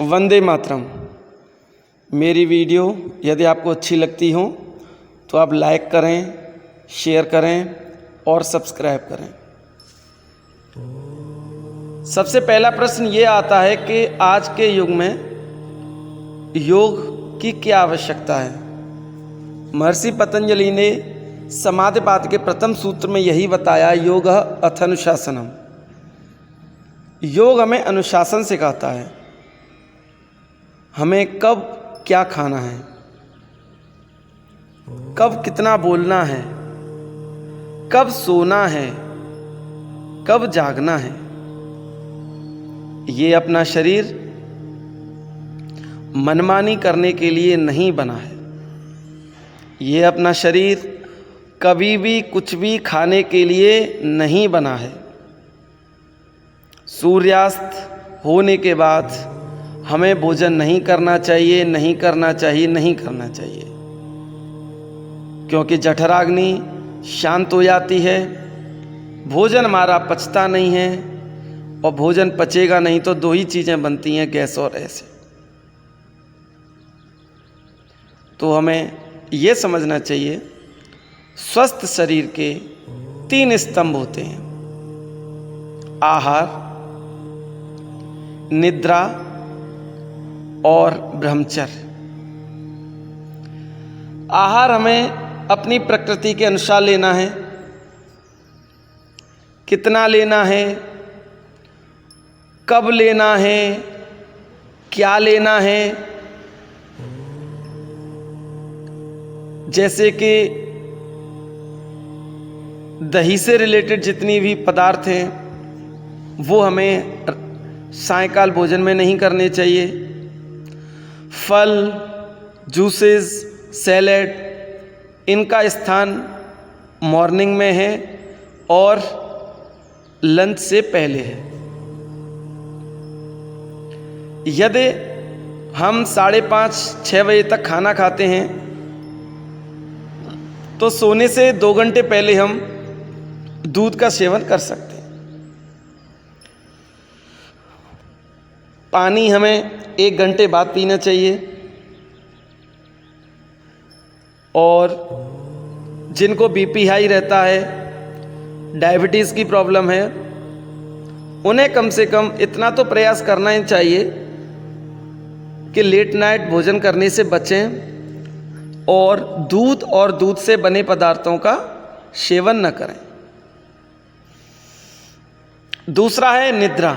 वंदे मातरम। मेरी वीडियो यदि आपको अच्छी लगती हो तो आप लाइक करें, शेयर करें और सब्सक्राइब करें। सबसे पहला प्रश्न ये आता है कि आज के युग में योग की क्या आवश्यकता है। महर्षि पतंजलि ने समाधिपाद के प्रथम सूत्र में यही बताया, योग अथ अनुशासनम। योग हमें अनुशासन सिखाता है, हमें कब क्या खाना है, कब कितना बोलना है, कब सोना है, कब जागना है। ये अपना शरीर मनमानी करने के लिए नहीं बना है। ये अपना शरीर कभी भी कुछ भी खाने के लिए नहीं बना है। सूर्यास्त होने के बाद हमें भोजन नहीं करना चाहिए, नहीं करना चाहिए, नहीं करना चाहिए, क्योंकि जठराग्नि शांत हो जाती है, भोजन हमारा पचता नहीं है, और भोजन पचेगा नहीं तो दो ही चीज़ें बनती हैं, गैस और एसिड। तो हमें ये समझना चाहिए, स्वस्थ शरीर के 3 स्तंभ होते हैं: आहार, निद्रा और ब्रह्मचर्य। आहार हमें अपनी प्रकृति के अनुसार लेना है। कितना लेना है, कब लेना है, क्या लेना है। जैसे कि दही से रिलेटेड जितनी भी पदार्थ हैं वो हमें सायंकाल भोजन में नहीं करने चाहिए। फल, जूसेस, सैलेड, इनका स्थान मॉर्निंग में है और लंच से पहले है। यदि हम 5:30-6 बजे तक खाना खाते हैं तो सोने से 2 घंटे पहले हम दूध का सेवन कर सकते हैं। पानी हमें 1 घंटे बाद पीना चाहिए। और जिनको बीपी हाई रहता है, डायबिटीज़ की प्रॉब्लम है, उन्हें कम से कम इतना तो प्रयास करना ही चाहिए कि लेट नाइट भोजन करने से बचें और दूध से बने पदार्थों का सेवन न करें। दूसरा है निद्रा।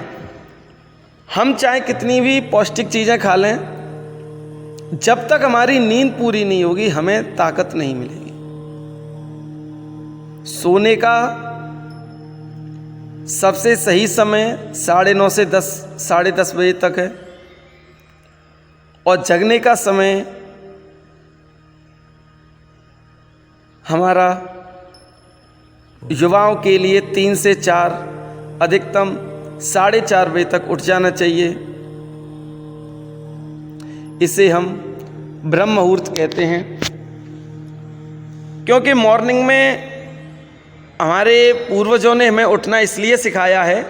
हम चाहे कितनी भी पौष्टिक चीज़ें खा लें, जब तक हमारी नींद पूरी नहीं होगी हमें ताकत नहीं मिलेगी। सोने का सबसे सही समय 9:30 से 10-10:30 बजे तक है, और जगने का समय हमारा युवाओं के लिए 3 से 4, अधिकतम 4:30 बजे तक उठ जाना चाहिए। इसे हम ब्रह्म मुहूर्त कहते हैं, क्योंकि मॉर्निंग में हमारे पूर्वजों ने हमें उठना इसलिए सिखाया है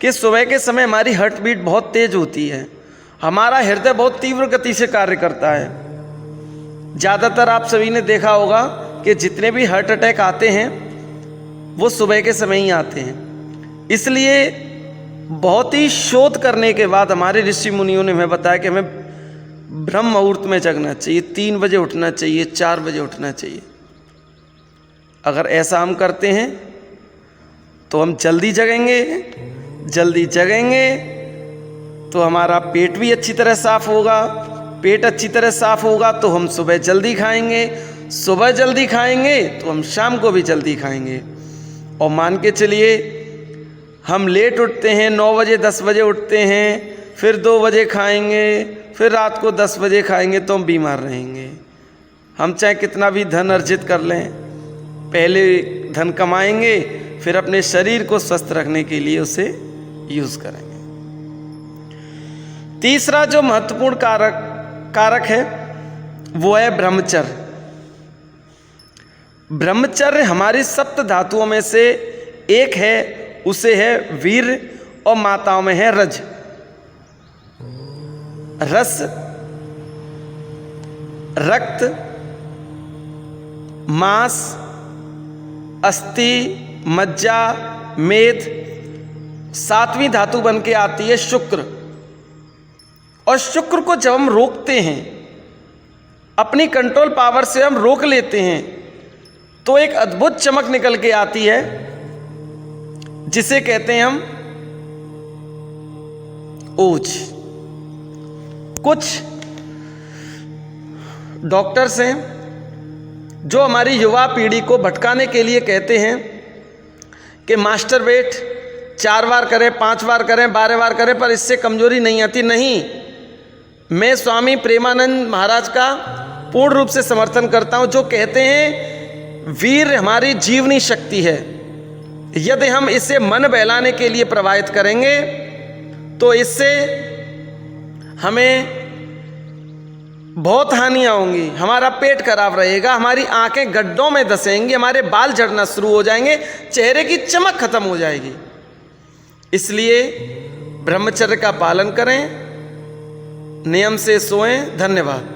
कि सुबह के समय हमारी हार्ट बीट बहुत तेज होती है, हमारा हृदय बहुत तीव्र गति से कार्य करता है। ज़्यादातर आप सभी ने देखा होगा कि जितने भी हार्ट अटैक आते हैं वो सुबह के समय ही आते हैं। इसलिए बहुत ही शोध करने के बाद हमारे ऋषि मुनियों ने हमें बताया कि हमें ब्रह्म मुहूर्त में जगना चाहिए, 3 बजे उठना चाहिए, 4 बजे उठना चाहिए। अगर ऐसा हम करते हैं तो हम जल्दी जगेंगे तो हमारा पेट भी अच्छी तरह साफ होगा। पेट अच्छी तरह साफ होगा तो हम सुबह जल्दी खाएंगे, सुबह जल्दी खाएंगे तो हम शाम को भी जल्दी खाएंगे। और मान के चलिए हम लेट उठते हैं, 9 बजे 10 बजे उठते हैं, फिर 2 बजे खाएंगे, फिर रात को 10 बजे खाएंगे तो हम बीमार रहेंगे। हम चाहे कितना भी धन अर्जित कर लें, पहले धन कमाएंगे, फिर अपने शरीर को स्वस्थ रखने के लिए उसे यूज़ करेंगे। तीसरा जो महत्वपूर्ण कारक है वो है ब्रह्मचर्य। ब्रह्मचर्य हमारी सप्त धातुओं में से एक है, उसे है वीर, और माताओं में है रज। रस, रक्त, मांस, अस्थि, मज्जा, मेद, 7वीं धातु बन के आती है शुक्र। और शुक्र को जब हम रोकते हैं, अपनी कंट्रोल पावर से हम रोक लेते हैं, तो एक अद्भुत चमक निकल के आती है, जिसे कहते हैं हम ओज। कुछ डॉक्टर्स हैं जो हमारी युवा पीढ़ी को भटकाने के लिए कहते हैं कि मास्टरबेट 4 बार करें, 5 बार करें, 12 बार करें, पर इससे कमजोरी नहीं आती। नहीं, मैं स्वामी प्रेमानंद महाराज का पूर्ण रूप से समर्थन करता हूं, जो कहते हैं वीर हमारी जीवनी शक्ति है। यदि हम इसे मन बहलाने के लिए प्रवाहित करेंगे तो इससे हमें बहुत हानियां होंगी। हमारा पेट खराब रहेगा, हमारी आंखें गड्ढों में धंसेंगी, हमारे बाल झड़ना शुरू हो जाएंगे, चेहरे की चमक खत्म हो जाएगी। इसलिए ब्रह्मचर्य का पालन करें, नियम से सोएं। धन्यवाद।